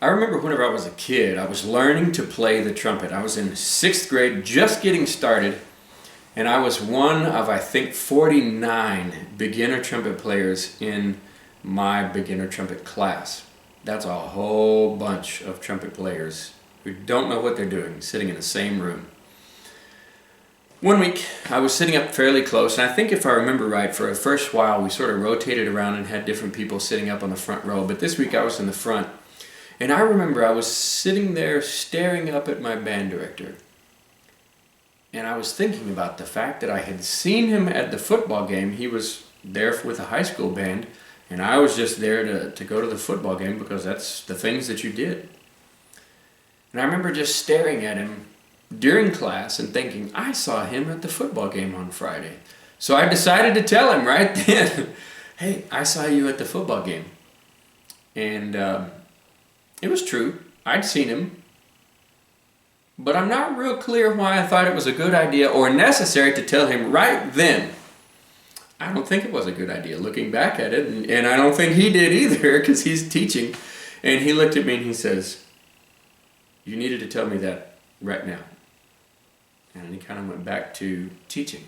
I remember whenever I was a kid, I was learning to play the trumpet. I was in 6th grade, just getting started, and I was one of, I think, 49 beginner trumpet players in my beginner trumpet class. That's a whole bunch of trumpet players who don't know what they're doing, sitting in the same room. One week, I was sitting up fairly close, and I think if I remember right, for the first while, we sort of rotated around and had different people sitting up on the front row, but this week I was in the front. And I remember I was sitting there staring up at my band director. And I was thinking about the fact that I had seen him at the football game. He was there with a high school band, and I was just there to go to the football game because that's the things that you did. And I remember just staring at him during class and thinking, I saw him at the football game on Friday. So I decided to tell him right then, hey, I saw you at the football game. And it was true. I'd seen him. But I'm not real clear why I thought it was a good idea or necessary to tell him right then. I don't think it was a good idea looking back at it, and I don't think he did either because he's teaching. And he looked at me and he says, you needed to tell me that right now. And he kind of went back to teaching.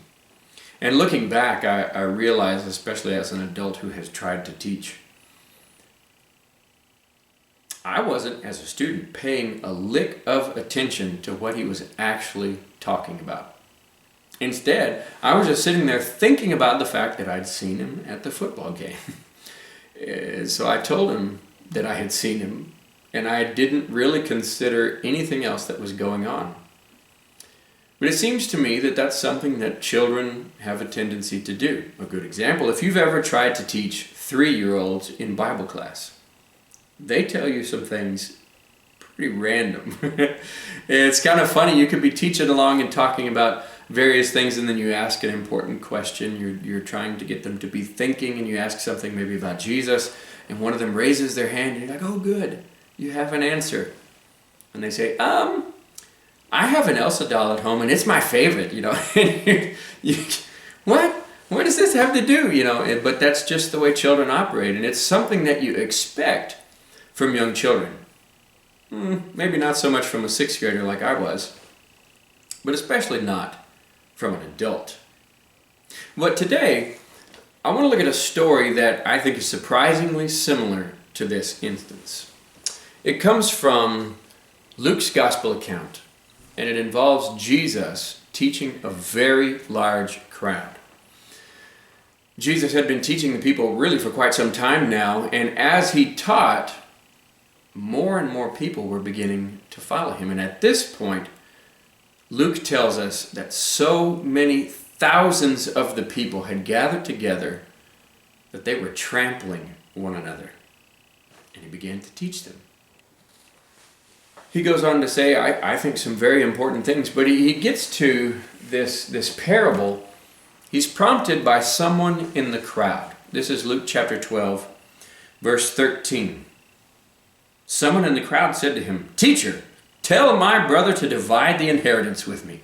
And looking back, I realized, especially as an adult who has tried to teach, I wasn't, as a student, paying a lick of attention to what he was actually talking about. Instead, I was just sitting there thinking about the fact that I'd seen him at the football game. So I told him that I had seen him, and I didn't really consider anything else that was going on. But it seems to me that that's something that children have a tendency to do. A good example, if you've ever tried to teach 3-year-olds in Bible class, they tell you some things pretty random. It's kind of funny. You could be teaching along and talking about various things, and then you ask an important question. You're trying to get them to be thinking, and you ask something maybe about Jesus, and one of them raises their hand, and you're like, oh, good, you have an answer. And they say, I have an Elsa doll at home, and it's my favorite, What? What does this have to do, But that's just the way children operate, and it's something that you expect from young children. Maybe not so much from a 6th grader like I was, but especially not from an adult. But today, I want to look at a story that I think is surprisingly similar to this instance. It comes from Luke's gospel account, and it involves Jesus teaching a very large crowd. Jesus had been teaching the people really for quite some time now, and as he taught, more and more people were beginning to follow him. And at this point, Luke tells us that so many thousands of the people had gathered together that they were trampling one another. And he began to teach them. He goes on to say, I think, some very important things, but he gets to this parable. He's prompted by someone in the crowd. This is Luke chapter 12, verse 13. Someone in the crowd said to him, Teacher, tell my brother to divide the inheritance with me.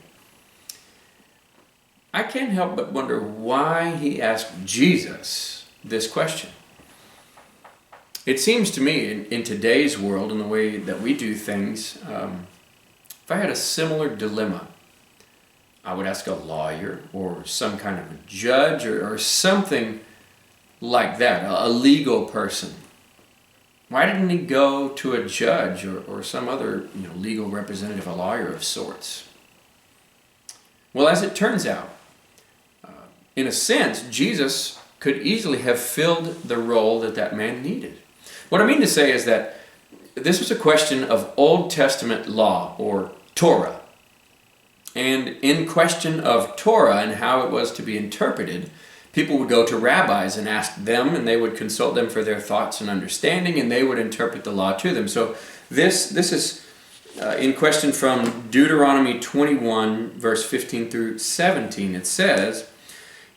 I can't help but wonder why he asked Jesus this question. It seems to me, in today's world, in the way that we do things, if I had a similar dilemma, I would ask a lawyer or some kind of a judge or something like that, a legal person. Why didn't he go to a judge or some other legal representative, a lawyer of sorts? Well, as it turns out, in a sense, Jesus could easily have filled the role that man needed. What I mean to say is that this was a question of Old Testament law, or Torah. And in question of Torah and how it was to be interpreted, people would go to rabbis and ask them, and they would consult them for their thoughts and understanding, and they would interpret the law to them. So this is in question from Deuteronomy 21, verse 15 through 17. It says,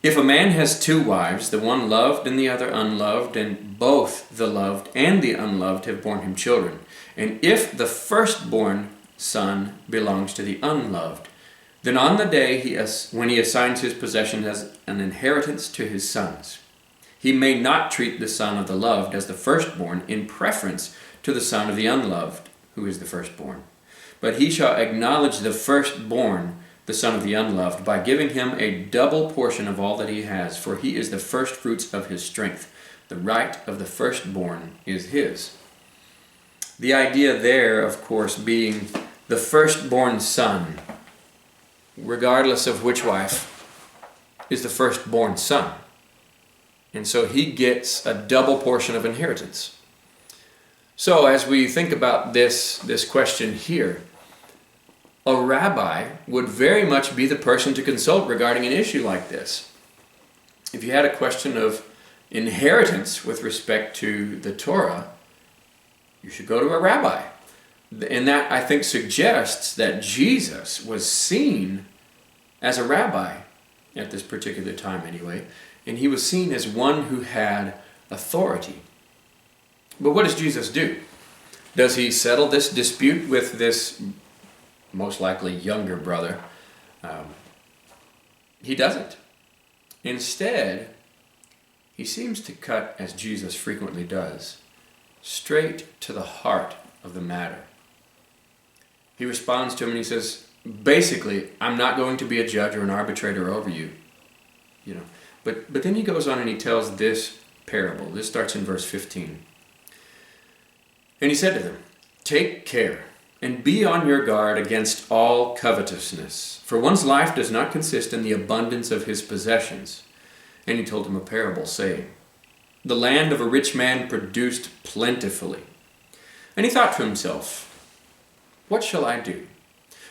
If a man has 2 wives, the one loved and the other unloved, and both the loved and the unloved have borne him children, and if the firstborn son belongs to the unloved, then on the day when he assigns his possession as an inheritance to his sons, He may not treat the son of the loved as the firstborn in preference to the son of the unloved, who is the firstborn. But he shall acknowledge the firstborn, the son of the unloved, by giving him a double portion of all that he has, for he is the firstfruits of his strength. The right of the firstborn is his. The idea there, of course, being the firstborn son, regardless of which wife, is the firstborn son. And so he gets a double portion of inheritance. So as we think about this question here, a rabbi would very much be the person to consult regarding an issue like this. If you had a question of inheritance with respect to the Torah, you should go to a rabbi. And that, I think, suggests that Jesus was seen as a rabbi at this particular time anyway, and he was seen as one who had authority. But what does Jesus do? Does he settle this dispute with this most likely younger brother? He doesn't. Instead, he seems to cut, as Jesus frequently does, straight to the heart of the matter. He responds to him and he says, basically, I'm not going to be a judge or an arbitrator over you. But then he goes on and he tells this parable. This starts in verse 15. And he said to them, take care and be on your guard against all covetousness, for one's life does not consist in the abundance of his possessions. And he told him a parable, saying, the land of a rich man produced plentifully. And he thought to himself, what shall I do?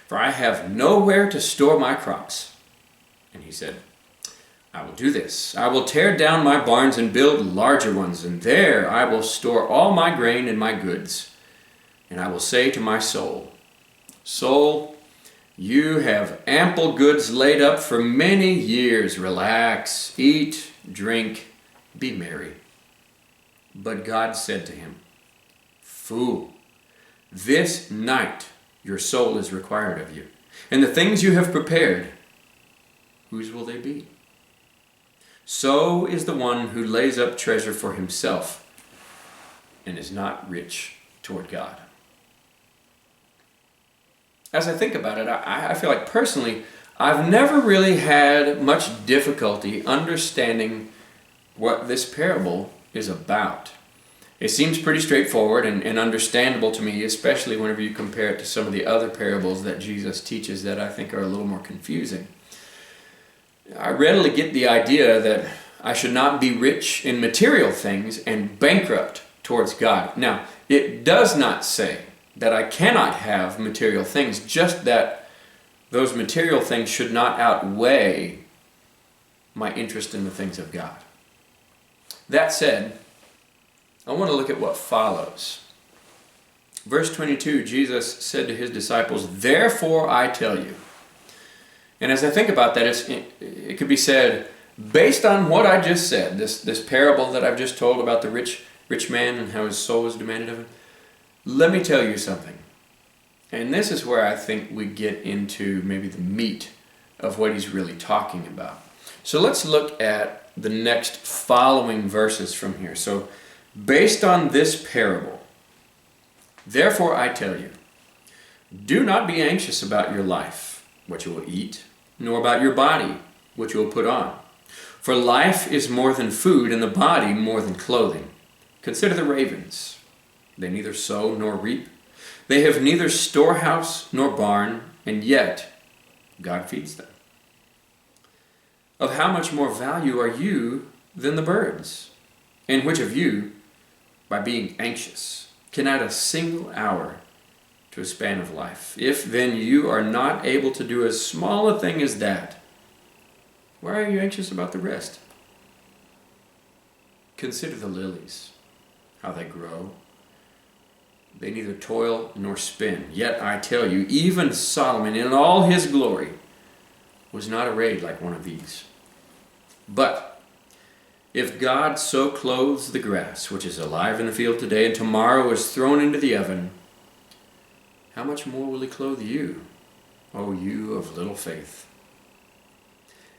For I have nowhere to store my crops. And he said, I will do this. I will tear down my barns and build larger ones, and there I will store all my grain and my goods. And I will say to my soul, soul, you have ample goods laid up for many years. Relax, eat, drink, be merry. But God said to him, fool, this night your soul is required of you. And the things you have prepared, whose will they be? So is the one who lays up treasure for himself and is not rich toward God. As I think about it, I feel like personally, I've never really had much difficulty understanding what this parable is about. It seems pretty straightforward and understandable to me, especially whenever you compare it to some of the other parables that Jesus teaches that I think are a little more confusing. I readily get the idea that I should not be rich in material things and bankrupt towards God. Now, it does not say that I cannot have material things, just that those material things should not outweigh my interest in the things of God. That said, I want to look at what follows. Verse 22, Jesus said to his disciples, therefore I tell you. And as I think about that, it could be said, based on what I just said, this parable that I've just told about the rich man and how his soul was demanded of him, let me tell you something. And this is where I think we get into maybe the meat of what he's really talking about. So let's look at the next following verses from here. So, based on this parable, therefore I tell you, do not be anxious about your life, what you will eat, nor about your body, what you will put on. For life is more than food, and the body more than clothing. Consider the ravens. They neither sow nor reap. They have neither storehouse nor barn, and yet God feeds them. Of how much more value are you than the birds? And which of you, by being anxious, can add a single hour to a span of life? If then you are not able to do as small a thing as that, why are you anxious about the rest? Consider the lilies, how they grow. They neither toil nor spin. Yet I tell you, even Solomon in all his glory was not arrayed like one of these. But if God so clothes the grass, which is alive in the field today, and tomorrow is thrown into the oven, how much more will he clothe you, O you of little faith?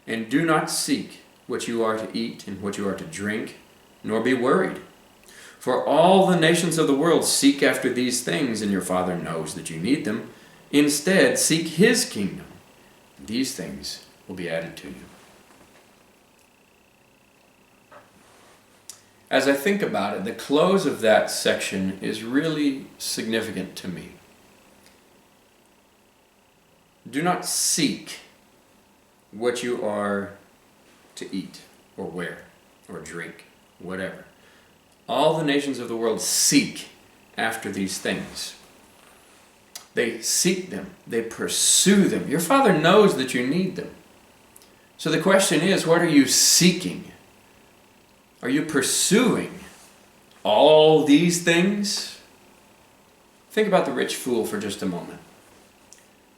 And do not seek what you are to eat and what you are to drink, nor be worried. For all the nations of the world seek after these things, and your Father knows that you need them. Instead, seek His kingdom. These things will be added to you. As I think about it, the close of that section is really significant to me. Do not seek what you are to eat or wear or drink, whatever. All the nations of the world seek after these things. They seek them. They pursue them. Your Father knows that you need them. So the question is, what are you seeking? Are you pursuing all these things? Think about the rich fool for just a moment.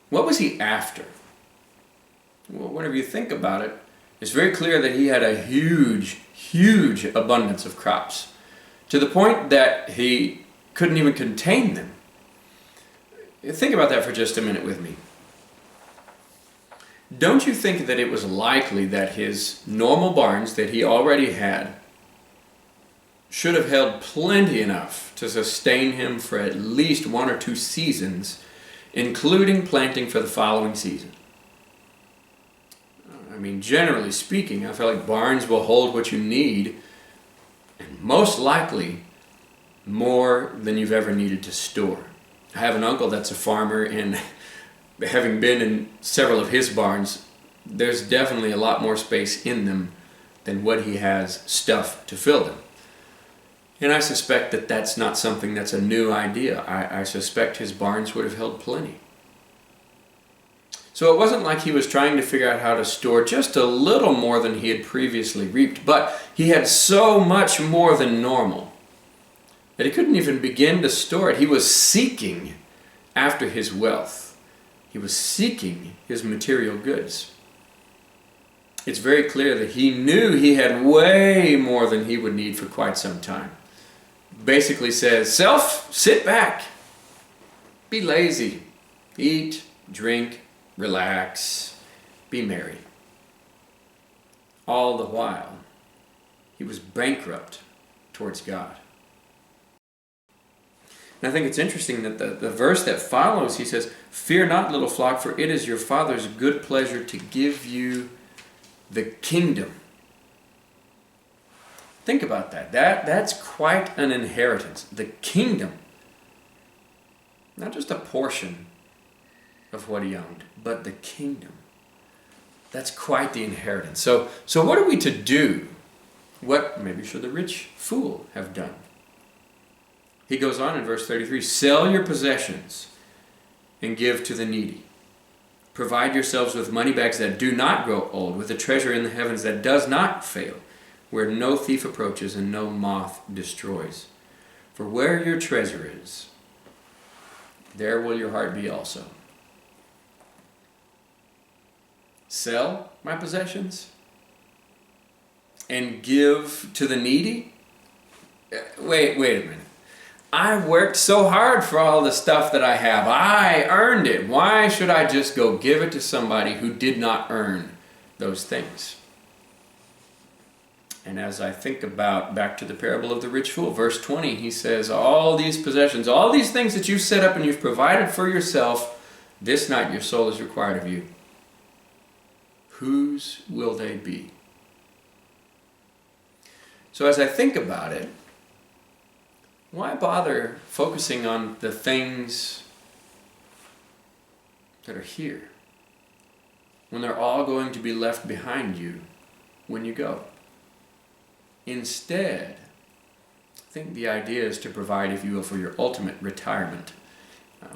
What was he after? Well, whenever you think about it, it's very clear that he had a huge, huge abundance of crops, to the point that he couldn't even contain them. Think about that for just a minute with me. Don't you think that it was likely that his normal barns that he already had should have held plenty enough to sustain him for at least 1 or 2 seasons, including planting for the following season? I mean, generally speaking, I feel like barns will hold what you need, and most likely more than you've ever needed to store. I have an uncle that's a farmer, and having been in several of his barns, there's definitely a lot more space in them than what he has stuff to fill them. And I suspect that that's not something that's a new idea. I suspect his barns would have held plenty. So it wasn't like he was trying to figure out how to store just a little more than he had previously reaped, but he had so much more than normal that he couldn't even begin to store it. He was seeking after his wealth. He was seeking his material goods. It's very clear that he knew he had way more than he would need for quite some time. Basically says, self, sit back, be lazy, eat, drink, relax, be merry. All the while, he was bankrupt towards God. And I think it's interesting that the verse that follows, he says, fear not, little flock, for it is your Father's good pleasure to give you the kingdom. Think about that. That's quite an inheritance. The kingdom. Not just a portion of what he owned, but the kingdom. That's quite the inheritance. So what are we to do? What maybe should the rich fool have done? He goes on in verse 33, sell your possessions and give to the needy. Provide yourselves with money bags that do not grow old, with a treasure in the heavens that does not fail, where no thief approaches and no moth destroys. For where your treasure is, there will your heart be also. Sell my possessions and give to the needy? Wait a minute. I worked so hard for all the stuff that I have. I earned it. Why should I just go give it to somebody who did not earn those things? And as I think about back to the parable of the rich fool, verse 20, he says, all these possessions, all these things that you've set up and you've provided for yourself, this night your soul is required of you. Whose will they be? So as I think about it, why bother focusing on the things that are here when they're all going to be left behind you when you go? Instead, I think the idea is to provide, if you will, for your ultimate retirement,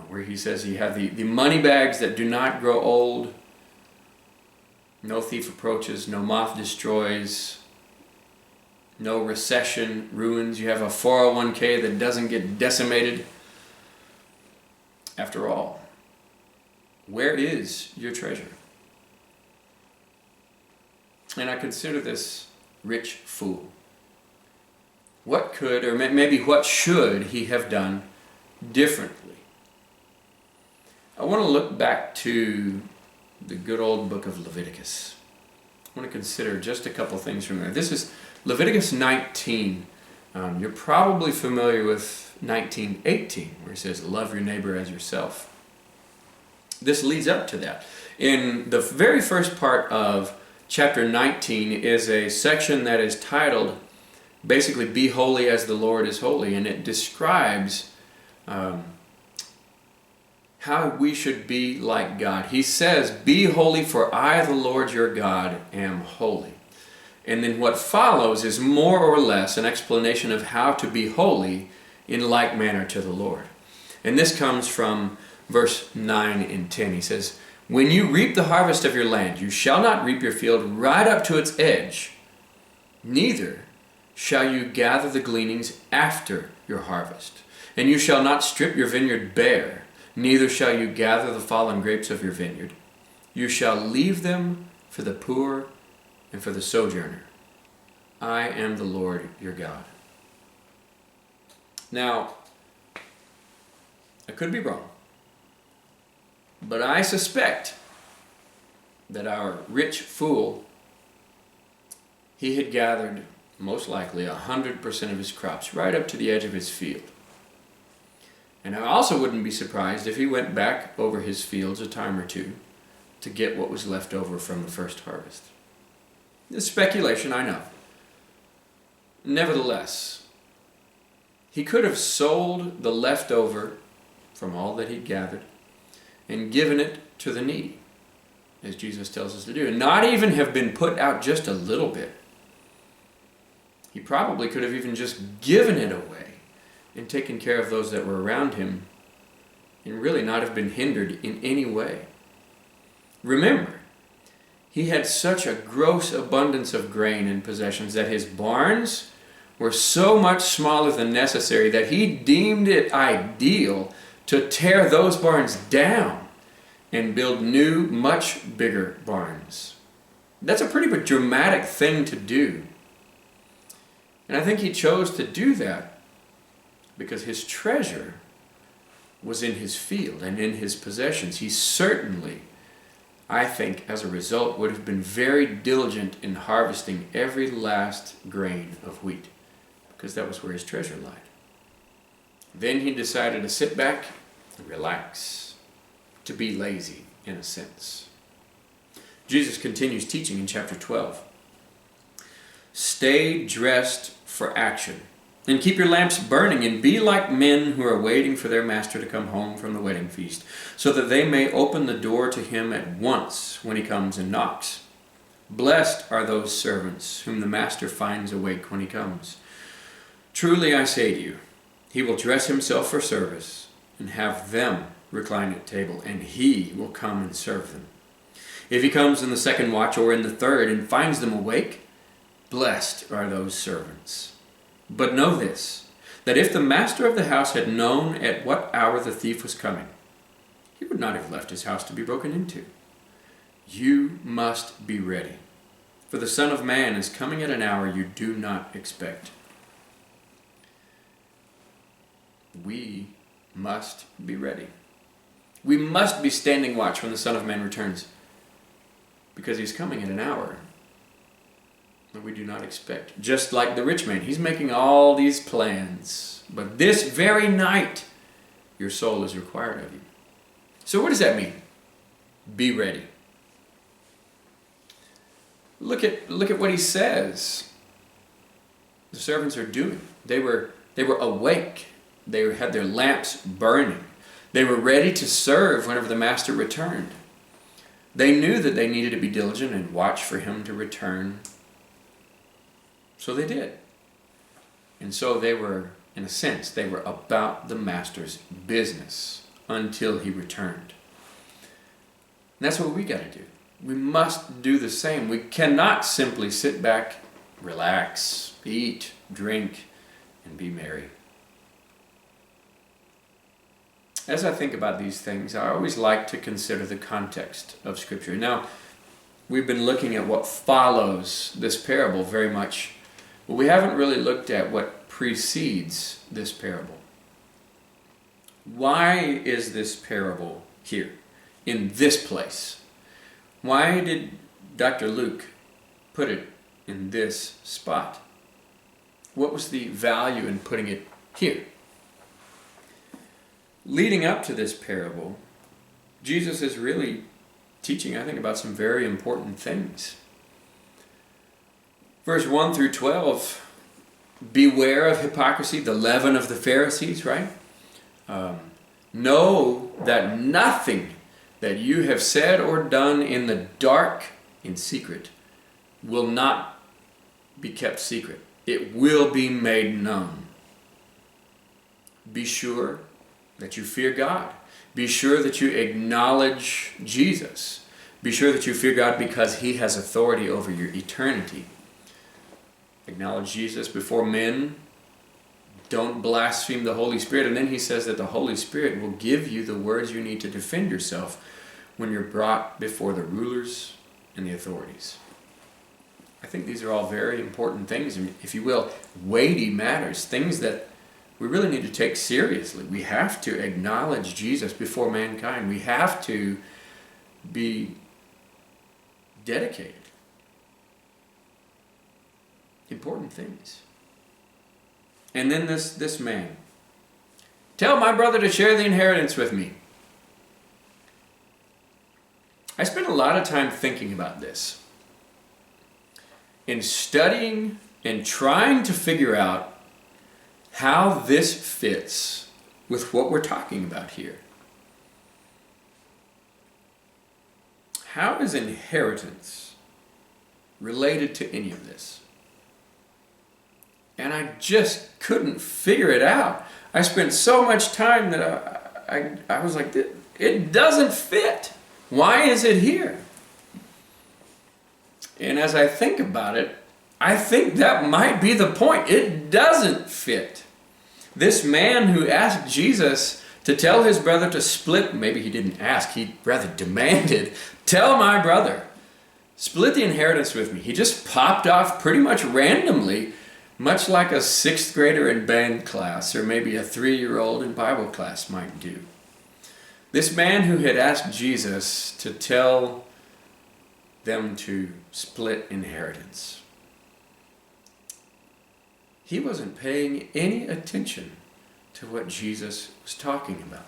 where he says you have the money bags that do not grow old, no thief approaches, no moth destroys, no recession ruins. You have a 401k that doesn't get decimated. After all, where is your treasure? And I consider this rich fool. What could, or maybe what should he have done differently? I want to look back to the good old book of Leviticus. I want to consider just a couple things from there. This is Leviticus 19, you're probably familiar with 19:18, where it says, love your neighbor as yourself. This leads up to that. In the very first part of chapter 19 is a section that is titled, basically, Be Holy as the Lord is Holy, and it describes how we should be like God. He says, be holy, for I, the Lord your God, am holy. And then what follows is more or less an explanation of how to be holy in like manner to the Lord. And this comes from verse 9 and 10. He says, when you reap the harvest of your land, you shall not reap your field right up to its edge, neither shall you gather the gleanings after your harvest. And you shall not strip your vineyard bare, neither shall you gather the fallen grapes of your vineyard. You shall leave them for the poor and for the sojourner. I am the Lord your God. Now, I could be wrong, but I suspect that our rich fool, he had gathered most likely 100% of his crops right up to the edge of his field. And I also wouldn't be surprised if he went back over his fields a time or two to get what was left over from the first harvest. It's speculation, I know. Nevertheless, he could have sold the leftover from all that he'd gathered and given it to the needy, as Jesus tells us to do, and not even have been put out just a little bit. He probably could have even just given it away and taken care of those that were around him and really not have been hindered in any way. Remember, he had such a gross abundance of grain and possessions that his barns were so much smaller than necessary that he deemed it ideal to tear those barns down and build new, much bigger barns. That's a pretty dramatic thing to do. And I think he chose to do that because his treasure was in his field and in his possessions. He certainly, I think, as a result, would have been very diligent in harvesting every last grain of wheat, because that was where his treasure lied. Then he decided to sit back and relax, to be lazy, in a sense. Jesus continues teaching in chapter 12. Stay dressed for action, and keep your lamps burning, and be like men who are waiting for their master to come home from the wedding feast, so that they may open the door to him at once when he comes and knocks. Blessed are those servants whom the master finds awake when he comes. Truly I say to you, he will dress himself for service and have them recline at table, and he will come and serve them. If he comes in the second watch or in the third and finds them awake, blessed are those servants. But know this, that if the master of the house had known at what hour the thief was coming, he would not have left his house to be broken into. You must be ready, for the Son of Man is coming at an hour you do not expect. We must be ready. We must be standing watch when the Son of Man returns, because he's coming at an hour that we do not expect. Just like the rich man, he's making all these plans, but this very night your soul is required of you. So what does that mean? Be ready. Look at what he says. The servants are doing. They were awake. They had their lamps burning. They were ready to serve whenever the master returned. They knew that they needed to be diligent and watch for him to return. So they did. And so they were, in a sense, they were about the master's business until he returned. And that's what we got to do. We must do the same. We cannot simply sit back, relax, eat, drink, and be merry. As I think about these things, I always like to consider the context of Scripture. Now, we've been looking at what follows this parable very much, but we haven't really looked at what precedes this parable. Why is this parable here, in this place? Why did Dr. Luke put it in this spot? What was the value in putting it here? Leading up to this parable, Jesus is really teaching, I think, about some very important things. Verse 1 through 12, beware of hypocrisy, the leaven of the Pharisees, right? Know that nothing that you have said or done in the dark, in secret, will not be kept secret. It will be made known. Be sure that you fear God. Be sure that you acknowledge Jesus. Be sure that you fear God because He has authority over your eternity. Acknowledge Jesus before men. Don't blaspheme the Holy Spirit. And then he says that the Holy Spirit will give you the words you need to defend yourself when you're brought before the rulers and the authorities. I think these are all very important things, if you will, weighty matters, things that we really need to take seriously. We have to acknowledge Jesus before mankind. We have to be dedicated. Important things. And then this man. Tell my brother to share the inheritance with me. I spent a lot of time thinking about this. In studying and trying to figure out how this fits with what we're talking about here. How is inheritance related to any of this? And I just couldn't figure it out. I spent so much time that I was like, it doesn't fit. Why is it here? And as I think about it, I think that might be the point. It doesn't fit. This man who asked Jesus to tell his brother to split, maybe he didn't ask, he rather demanded, tell my brother, split the inheritance with me. He just popped off pretty much randomly, much like a 6th grader in band class or maybe a 3-year-old in Bible class might do. This man who had asked Jesus to tell them to split inheritance, he wasn't paying any attention to what Jesus was talking about.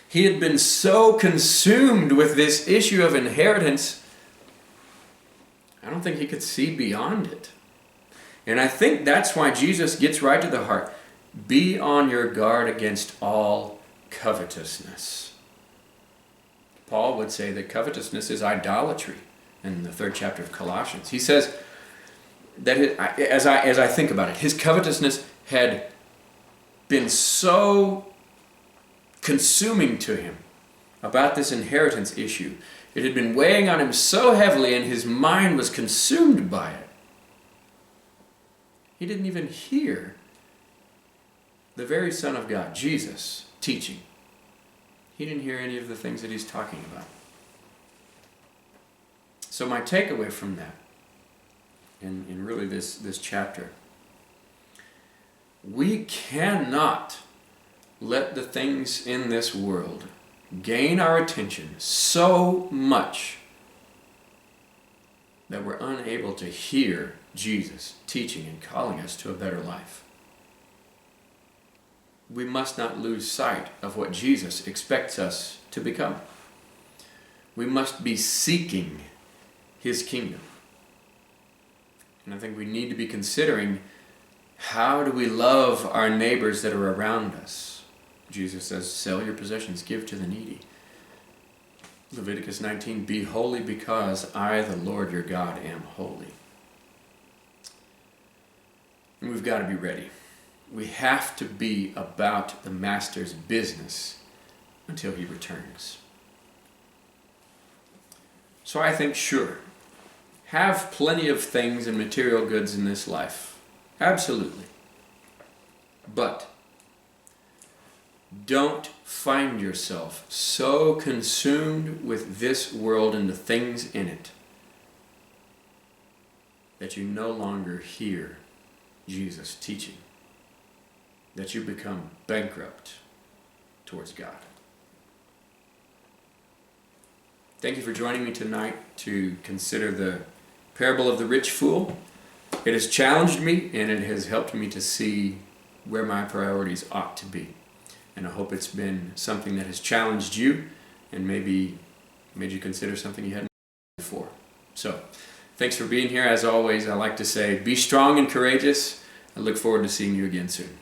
He had been so consumed with this issue of inheritance, I don't think he could see beyond it. And I think that's why Jesus gets right to the heart. Be on your guard against all covetousness. Paul would say that covetousness is idolatry in the 3rd chapter of Colossians. He says that as I think about it, his covetousness had been so consuming to him about this inheritance issue. It had been weighing on him so heavily and his mind was consumed by it. He didn't even hear the very Son of God, Jesus, teaching. He didn't hear any of the things that he's talking about. So my takeaway from that, in really this chapter, we cannot let the things in this world gain our attention so much that we're unable to hear Jesus teaching and calling us to a better life. We must not lose sight of what Jesus expects us to become. We must be seeking His kingdom. And I think we need to be considering, how do we love our neighbors that are around us? Jesus says, sell your possessions, give to the needy. Leviticus 19, be holy because I, the Lord your God, am holy. And we've got to be ready. We have to be about the Master's business until He returns. So I think, sure, have plenty of things and material goods in this life. Absolutely. But don't find yourself so consumed with this world and the things in it that you no longer hear Jesus teaching, that you become bankrupt towards God. Thank you for joining me tonight to consider the parable of the rich fool. it has challenged me, and it has helped me to see where my priorities ought to be. And I hope it's been something that has challenged you and maybe made you consider something you hadn't before. So, thanks for being here. As always, I like to say, be strong and courageous. I look forward to seeing you again soon.